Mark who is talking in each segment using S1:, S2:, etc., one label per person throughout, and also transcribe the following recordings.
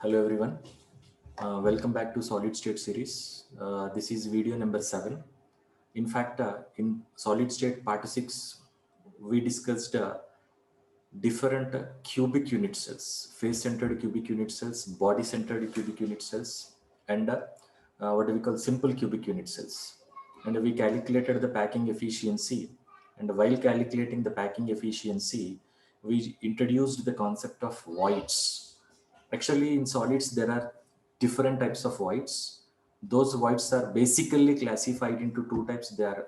S1: Hello everyone. Welcome back to Solid State series. This is video number 7. In fact, in Solid State part 6, we discussed different cubic unit cells, face-centered cubic unit cells, body-centered cubic unit cells, and what do we call simple cubic unit cells. And we calculated the packing efficiency. And while calculating the packing efficiency, we introduced the concept of voids. Actually, in solids, there are different types of voids. Those voids are basically classified into two types. They are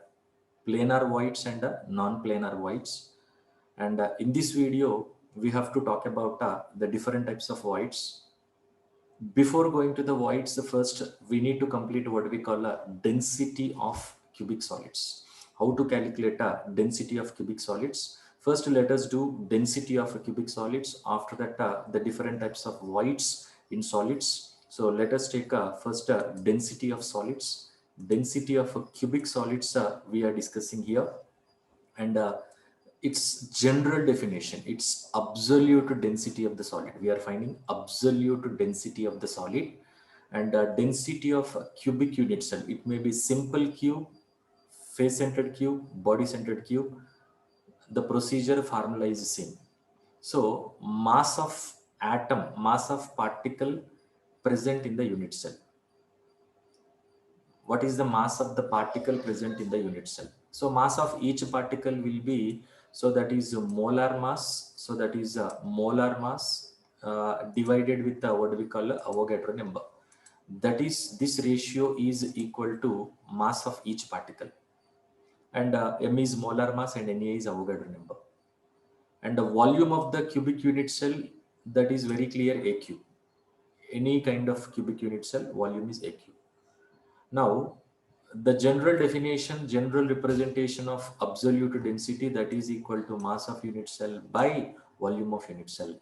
S1: planar voids and non-planar voids. And in this video, we have to talk about the different types of voids. Before going to the voids, first we need to complete what we call a density of cubic solids. How to calculate a density of cubic solids? First, let us do density of cubic solids. After that, the different types of voids in solids. So let us take first density of solids. Density of cubic solids we are discussing here. And its general definition, it's absolute density of the solid. We are finding absolute density of the solid. And density of a cubic unit cell, it may be simple cube, face centered cube, body centered cube. The procedure formula is the same. So mass of atom, mass of particle present in the unit cell. What is the mass of the particle present in the unit cell? So mass of each particle will be, so that is molar mass. So that is molar mass divided with what we call Avogadro number. That is, this ratio is equal to mass of each particle. And M is molar mass and Na is Avogadro number. And the volume of the cubic unit cell, that is very clear, AQ. Any kind of cubic unit cell, volume is AQ. Now, the general definition, general representation of absolute density, that is equal to mass of unit cell by volume of unit cell.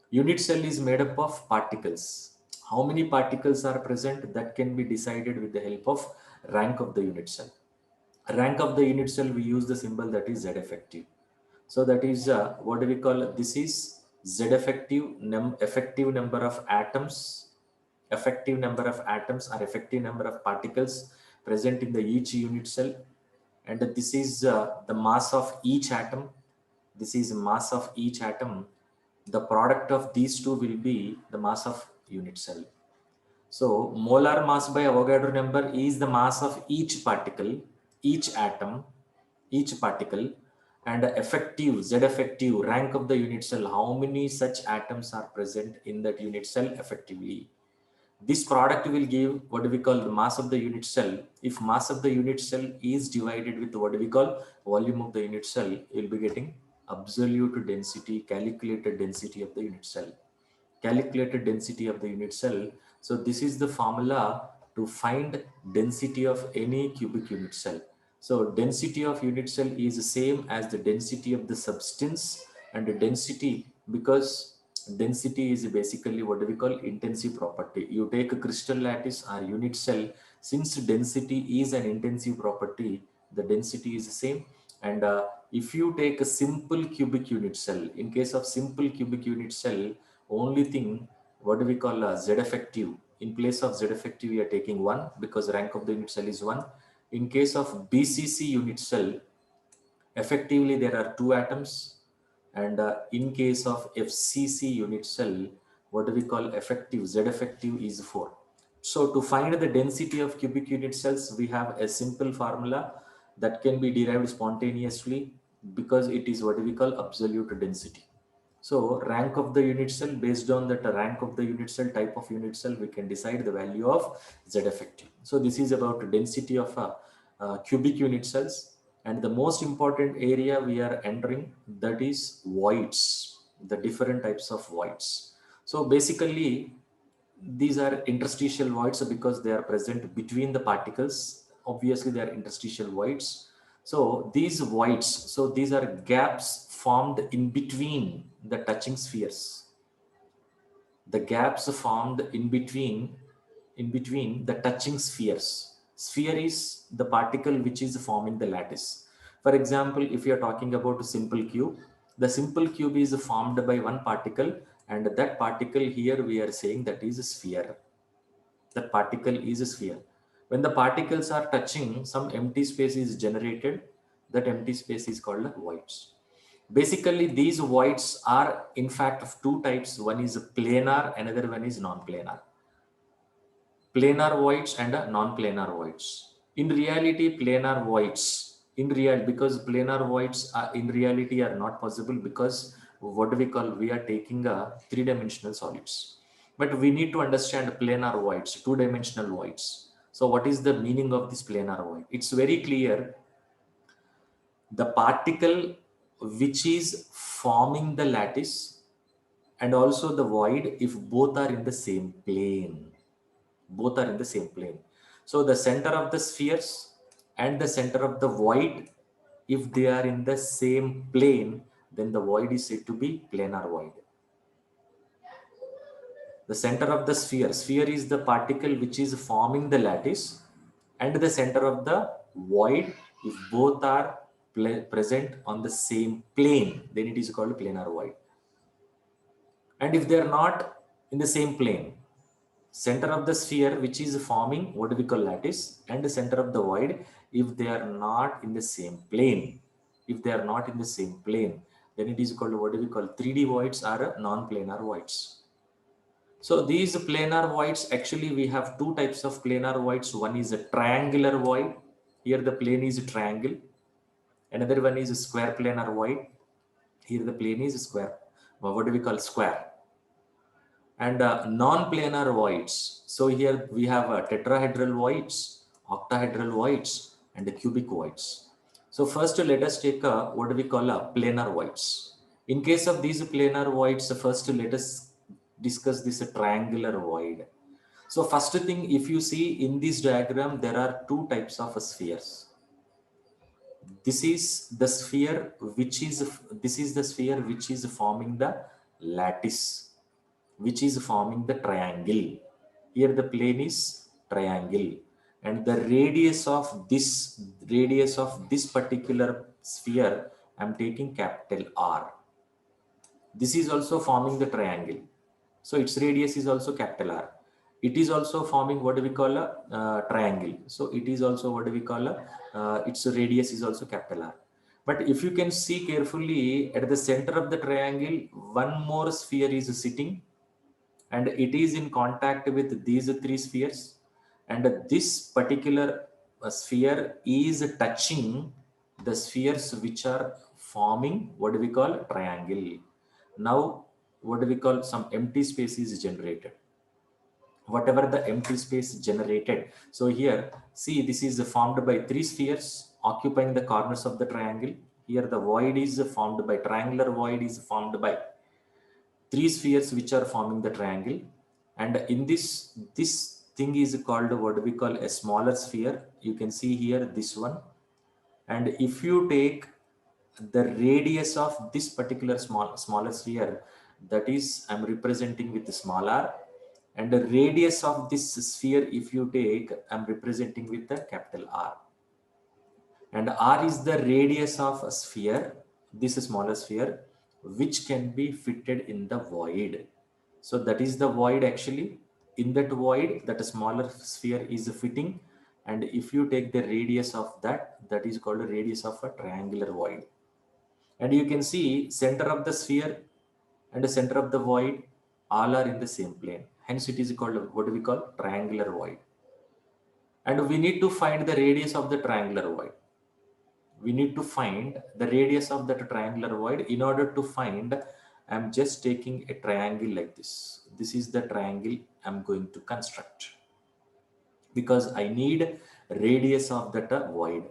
S1: Unit cell is made up of particles. How many particles are present? That can be decided with the help of rank of the unit cell. Rank of the unit cell, we use the symbol that is Z effective. So that is what do we call, this is Z effective, effective number of atoms, effective number of atoms or effective number of particles present in the each unit cell. And this is the mass of each atom. This is mass of each atom. The product of these two will be the mass of unit cell. So molar mass by Avogadro number is the mass of each particle, each atom, each particle. And effective, Z effective, rank of the unit cell, how many such atoms are present in that unit cell effectively. This product will give what we call the mass of the unit cell. If mass of the unit cell is divided with what we call volume of the unit cell, you will be getting absolute density, calculated density of the unit cell. Calculated density of the unit cell. So this is the formula to find density of any cubic unit cell. So density of unit cell is the same as the density of the substance, and the density, because density is basically what we call intensive property. You take a crystal lattice or unit cell, since density is an intensive property, the density is the same. And if you take a simple cubic unit cell, in case of simple cubic unit cell, only thing, what do we call Z effective? In place of Z effective, we are taking 1 because rank of the unit cell is 1. In case of BCC unit cell, effectively there are 2 atoms. And in case of FCC unit cell, what do we call effective? Z effective is 4. So to find the density of cubic unit cells, we have a simple formula that can be derived spontaneously, because it is what we call absolute density. So rank of the unit cell, based on that rank of the unit cell, type of unit cell, we can decide the value of Z effective. So this is about density of cubic unit cells. And the most important area we are entering, that is voids, the different types of voids. So basically, these are interstitial voids because they are present between the particles. Obviously, they are interstitial voids. So these voids, so these are gaps formed in between the touching spheres. The gaps formed in between the touching spheres. Sphere is the particle which is forming the lattice. For example, if you are talking about a simple cube, the simple cube is formed by one particle and that particle here we are saying that is a sphere. That particle is a sphere. When the particles are touching, some empty space is generated. That empty space is called voids. Basically, these voids are in fact of two types. One is planar, another one is non-planar. Planar voids and non-planar voids. In reality, planar voids, because planar voids are, in reality are not possible, because what we call, we are taking a three-dimensional solids. But we need to understand planar voids, two-dimensional voids. So what is the meaning of this planar void? It's very clear. The particle which is forming the lattice and also the void, if both are in the same plane, both are in the same plane. So the center of the spheres and the center of the void, if they are in the same plane, then the void is said to be planar void. The center of the sphere is the particle which is forming the lattice, and the center of the void, if both are present on the same plane, then it is called planar void. And if they are not in the same plane, center of the sphere which is forming what we call lattice, and the center of the void, if they are not in the same plane, then it is called what we call 3D voids or non-planar voids. So these planar voids, actually we have two types of planar voids. One is a triangular void. Here the plane is a triangle. Another one is a square planar void. Here the plane is a square. What do we call square? And non-planar voids. So here we have tetrahedral voids, octahedral voids, and cubic voids. So first let us take what we call planar voids. In case of these planar voids, first let us discuss this triangular void. So first thing, if you see in this diagram, there are two types of spheres. This is the sphere which is forming the lattice, which is forming the triangle. Here the plane is triangle, and the radius of this particular sphere, I'm taking capital R. This is also forming the triangle, so its radius is also capital R. It is also forming what we call a triangle, so it is also what we call a its radius is also capital R. But if you can see carefully, at the center of the triangle, one more sphere is sitting, and it is in contact with these three spheres, and this particular sphere is touching the spheres which are forming what we call triangle. Now what we call, some empty space is generated. Whatever the empty space generated, so here see, this is formed by three spheres occupying the corners of the triangle. Here the void is formed by, triangular void is formed by three spheres which are forming the triangle, and in this thing is called what we call a smaller sphere. You can see here this one, and if you take the radius of this particular smaller sphere, that is, I'm representing with the small r, and the radius of this sphere, if you take, I'm representing with the capital R, and R is the radius of a sphere, this smaller sphere, which can be fitted in the void. So that is the void actually. In that void, that smaller sphere is fitting, and if you take the radius of that, that is called a radius of a triangular void. And you can see center of the sphere and the center of the void all are in the same plane. Hence it is called what we call triangular void. And we need to find the radius of the triangular void. We need to find the radius of that triangular void. In order to find, I'm just taking a triangle like this. This is the triangle I'm going to construct, because I need radius of that void.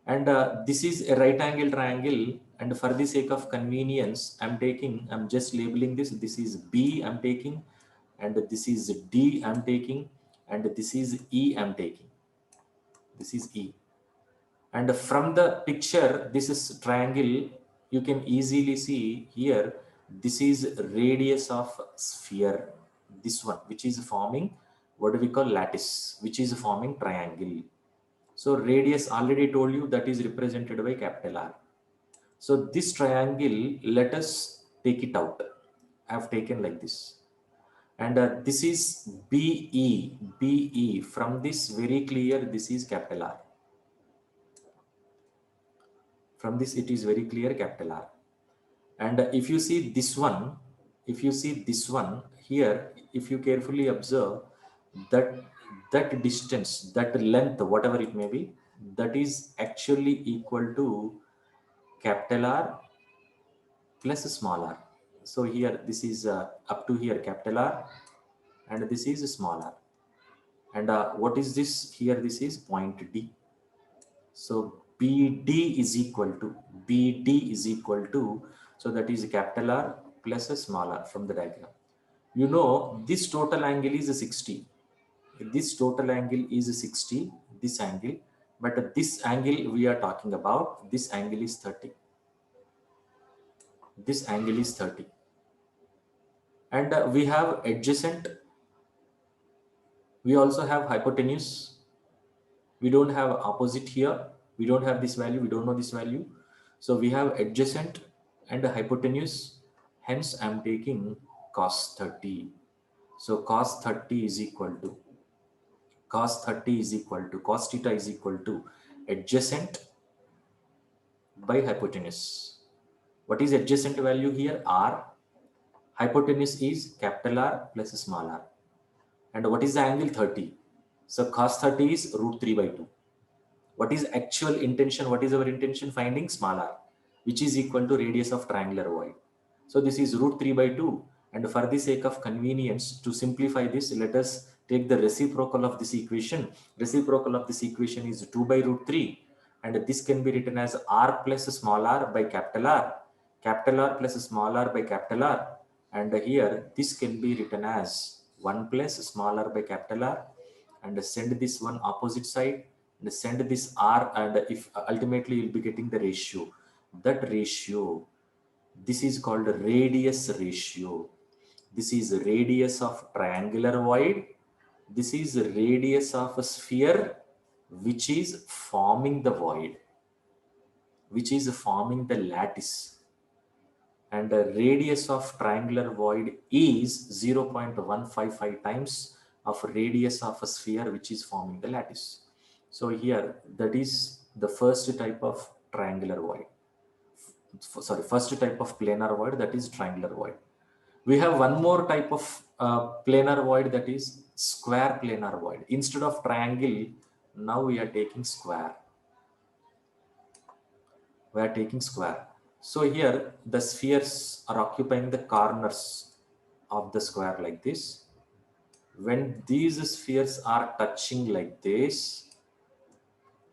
S1: And this is a right angle triangle, and for the sake of convenience, I'm just labeling this. This is B I'm taking, and this is D I'm taking, and this is E I'm taking. This is E. And from the picture, this is triangle, you can easily see here, this is radius of sphere, this one, which is forming what we call lattice, which is forming triangle. So radius, already told you, that is represented by capital R. So this triangle, let us take it out. I have taken like this. And this is BE. BE. From this very clear, this is capital R. From this, it is very clear capital R. And if you see this one, here, if you carefully observe that that distance, that length, whatever it may be, that is actually equal to capital R plus small r. So here this is up to here capital R, and this is small r. And what is this here? This is point D. So BD is equal to so that is capital R plus a small r from the diagram. You know this total angle is 60. This total angle is 60. This angle, but this angle we are talking about, this angle is 30. This angle is 30. And we have adjacent. We also have hypotenuse. We don't have opposite here. We don't have this value. We don't know this value. So we have adjacent and hypotenuse. Hence, I'm taking cos 30. So cos 30 is equal to cos theta is equal to adjacent by hypotenuse. What is adjacent value here? R. Hypotenuse is capital R plus small r. And what is the angle? 30. So cos 30 is root 3 by 2. What is actual intention? What is our intention? Finding small r, which is equal to radius of triangular void. So this is root 3 by 2. And for the sake of convenience, to simplify this, let us take the reciprocal of this equation. Reciprocal of this equation is 2 by root 3. And this can be written as r plus small r by capital R. Capital R plus small r by capital R. And here, this can be written as 1 plus small r by capital R. And send this one opposite side. And send this r, and if ultimately you'll be getting the ratio. That ratio, this is called radius ratio. This is radius of triangular void. This is radius of a sphere which is forming the void, which is forming the lattice. And the radius of triangular void is 0.155 times of radius of a sphere which is forming the lattice. So here, that is the first type of triangular void. Sorry, first type of planar void, that is triangular void. We have one more type of planar void, that is square planar void. Instead of triangle, now we are taking square. We are taking square. So here the spheres are occupying the corners of the square like this. When these spheres are touching like this,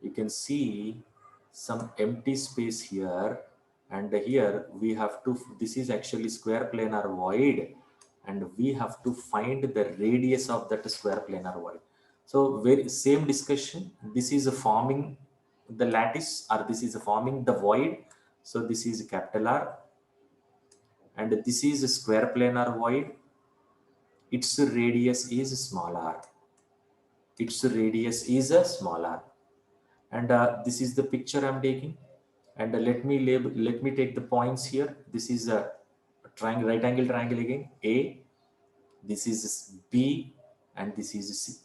S1: you can see some empty space here, and here we have to, this is actually square planar void, and we have to find the radius of that square planar void. So very same discussion, this is forming the lattice, or this is forming the void. So this is capital R, and this is a square planar void. Its radius is small r. Its radius is a small r. And this is the picture I'm taking. And let me take the points here. This is a triangle, right angle triangle again, A. This is B, and this is C.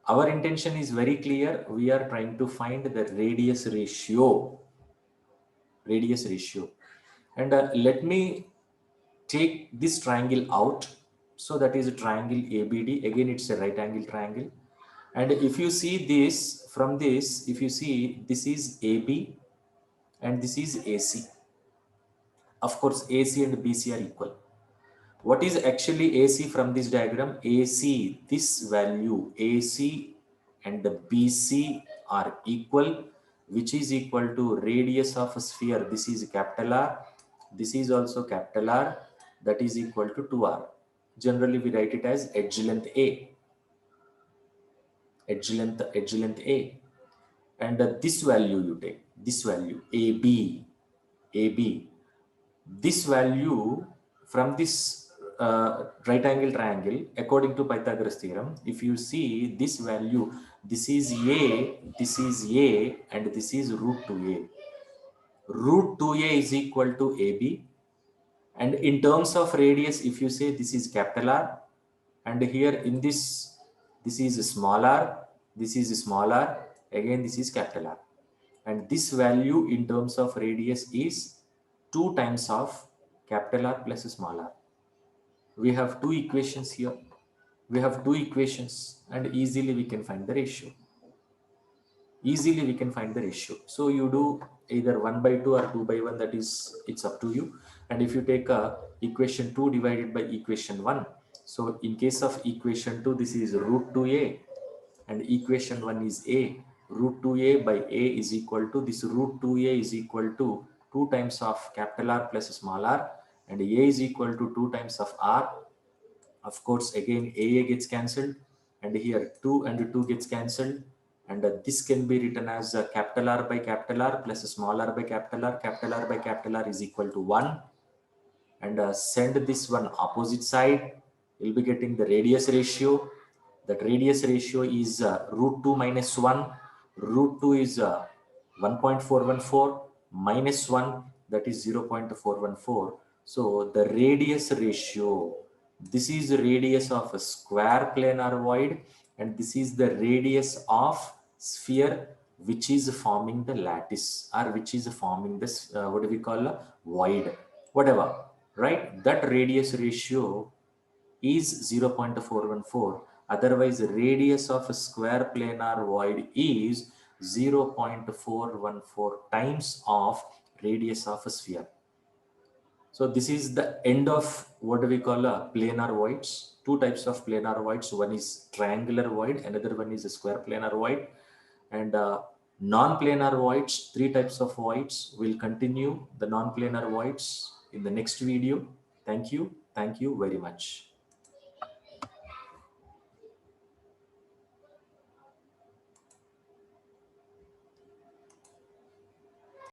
S1: Our intention is very clear. We are trying to find the radius ratio. Radius ratio. And let me take this triangle out. So that is a triangle ABD. Again, it's a right angle triangle. And if you see this, from this, if you see, this is AB and this is AC. Of course, AC and BC are equal. What is actually AC from this diagram? AC, this value, AC and the BC are equal, which is equal to radius of a sphere. This is capital R. This is also capital R. That is equal to 2R. Generally, we write it as edge length A. Edge length A. And this value you take, this value AB. This value from this right angle triangle, according to Pythagoras theorem, if you see this value, this is A, and this is root 2A. Root 2A is equal to AB. And in terms of radius, if you say this is capital R, and here in this is small r, this is small r, again this is capital R. And this value in terms of radius is 2 times of capital R plus small r. We have two equations here. We have two equations, and easily we can find the ratio. Easily we can find the ratio. So you do either 1 by 2 or 2 by 1, that is, it's up to you. And if you take equation 2 divided by equation 1, so in case of equation 2, this is root 2a, and equation 1 is a. Root 2a by a is equal to, this root 2a is equal to 2 times of capital R plus small r, and a is equal to 2 times of r. Of course, again a gets cancelled, and here 2 and 2 gets cancelled, and this can be written as capital R by capital R plus small r by capital R. Capital R by capital R is equal to 1, and send this one opposite side. You'll be getting the radius ratio. That radius ratio is root 2 minus 1. Root 2 is 1.414 minus 1, that is 0.414. So the radius ratio, this is the radius of a square planar void, and this is the radius of sphere which is forming the lattice, or which is forming this what do we call a void, whatever, right? That radius ratio is 0.414. Otherwise, radius of a square planar void is 0.414 times of radius of a sphere. So this is the end of what do we call a planar voids. Two types of planar voids. One is triangular void, another one is a square planar void. And non-planar voids, three types of voids. Will continue the non-planar voids in the next video. Thank you. Thank you very much.